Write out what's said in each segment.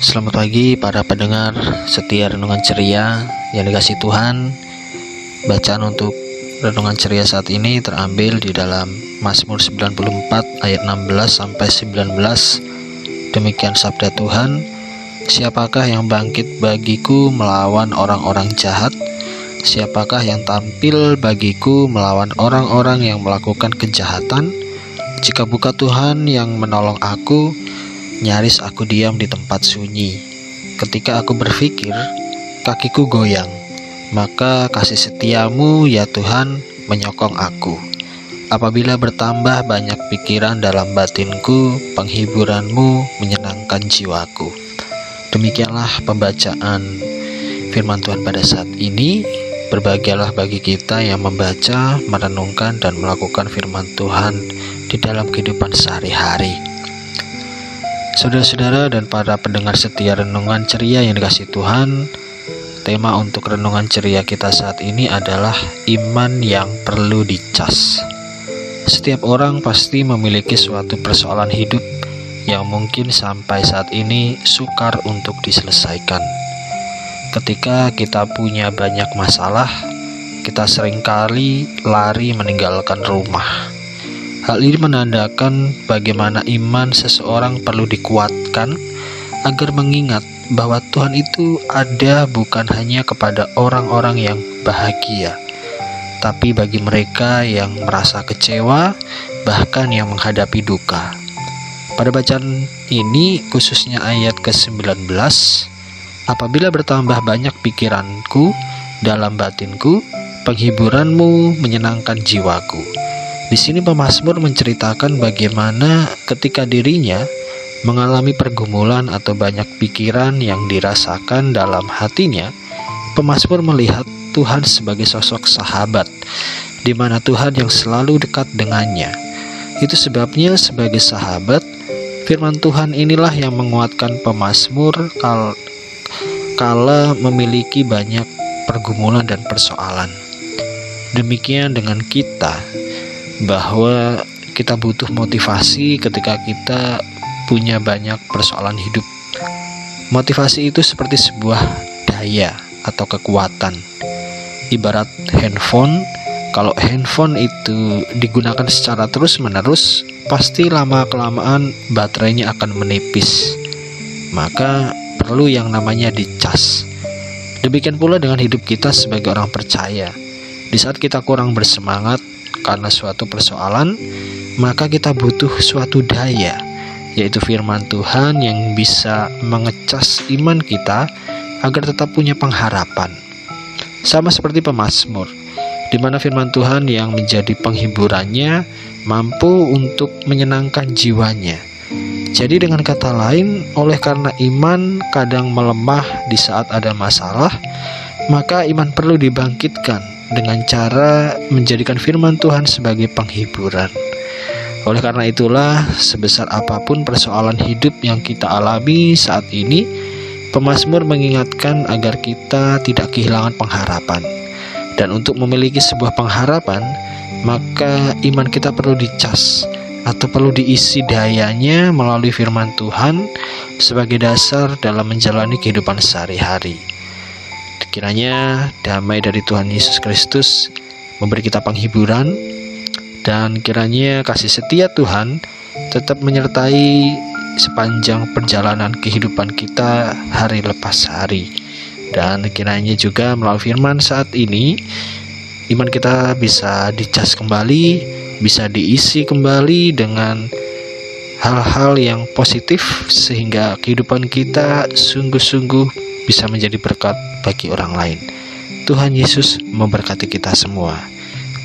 Selamat pagi para pendengar setia Renungan Ceria yang dikasihi Tuhan. Bacaan untuk Renungan Ceria saat ini terambil di dalam Mazmur 94 ayat 16 sampai 19. Demikian sabda Tuhan. Siapakah yang bangkit bagiku melawan orang-orang jahat? Siapakah yang tampil bagiku melawan orang-orang yang melakukan kejahatan? Jika bukan Tuhan yang menolong aku, nyaris aku diam di tempat sunyi. Ketika aku berpikir, kakiku goyang. Maka kasih setiamu ya Tuhan menyokong aku. Apabila bertambah banyak pikiran dalam batinku, penghiburanmu menyenangkan jiwaku. Demikianlah pembacaan firman Tuhan pada saat ini. Berbahagialah bagi kita yang membaca, merenungkan, dan melakukan firman Tuhan di dalam kehidupan sehari-hari. Saudara-saudara dan para pendengar setia Renungan Ceria yang dikasihi Tuhan, tema untuk Renungan Ceria kita saat ini adalah iman yang perlu dicas. Setiap orang pasti memiliki suatu persoalan hidup yang mungkin sampai saat ini sukar untuk diselesaikan. Ketika kita punya banyak masalah, kita seringkali lari meninggalkan rumah. Hal ini menandakan bagaimana iman seseorang perlu dikuatkan agar mengingat bahwa Tuhan itu ada bukan hanya kepada orang-orang yang bahagia, tapi bagi mereka yang merasa kecewa, bahkan yang menghadapi duka. Pada bacaan ini, khususnya ayat ke-19, apabila bertambah banyak pikiranku dalam batinku, penghiburanmu menyenangkan jiwaku. Di sini pemazmur menceritakan bagaimana ketika dirinya mengalami pergumulan atau banyak pikiran yang dirasakan dalam hatinya, pemazmur melihat Tuhan sebagai sosok sahabat, di mana Tuhan yang selalu dekat dengannya. Itu sebabnya sebagai sahabat, firman Tuhan inilah yang menguatkan pemazmur kala memiliki banyak pergumulan dan persoalan. Demikian dengan kita, bahwa kita butuh motivasi ketika kita punya banyak persoalan hidup. Motivasi itu seperti sebuah daya atau kekuatan. Ibarat handphone, kalau handphone itu digunakan secara terus-menerus, pasti lama-kelamaan baterainya akan menipis. Maka perlu yang namanya dicas. Demikian pula dengan hidup kita sebagai orang percaya. Di saat kita kurang bersemangat karena suatu persoalan, maka kita butuh suatu daya, yaitu firman Tuhan yang bisa mengecas iman kita agar tetap punya pengharapan. Sama seperti pemazmur, di mana firman Tuhan yang menjadi penghiburannya mampu untuk menyenangkan jiwanya. Jadi dengan kata lain, oleh karena iman kadang melemah di saat ada masalah, maka iman perlu dibangkitkan dengan cara menjadikan firman Tuhan sebagai penghiburan. Oleh karena itulah, sebesar apapun persoalan hidup yang kita alami saat ini, pemazmur mengingatkan agar kita tidak kehilangan pengharapan. Dan untuk memiliki sebuah pengharapan, maka iman kita perlu dicas atau perlu diisi dayanya melalui firman Tuhan sebagai dasar dalam menjalani kehidupan sehari-hari. Kiranya damai dari Tuhan Yesus Kristus memberi kita penghiburan, dan kiranya kasih setia Tuhan tetap menyertai sepanjang perjalanan kehidupan kita hari lepas hari. Dan kiranya juga melalui firman saat ini, iman kita bisa dicas kembali, bisa diisi kembali dengan hal-hal yang positif, sehingga kehidupan kita sungguh-sungguh bisa menjadi berkat bagi orang lain. Tuhan Yesus memberkati kita semua.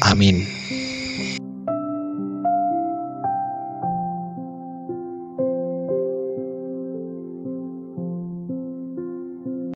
Amin.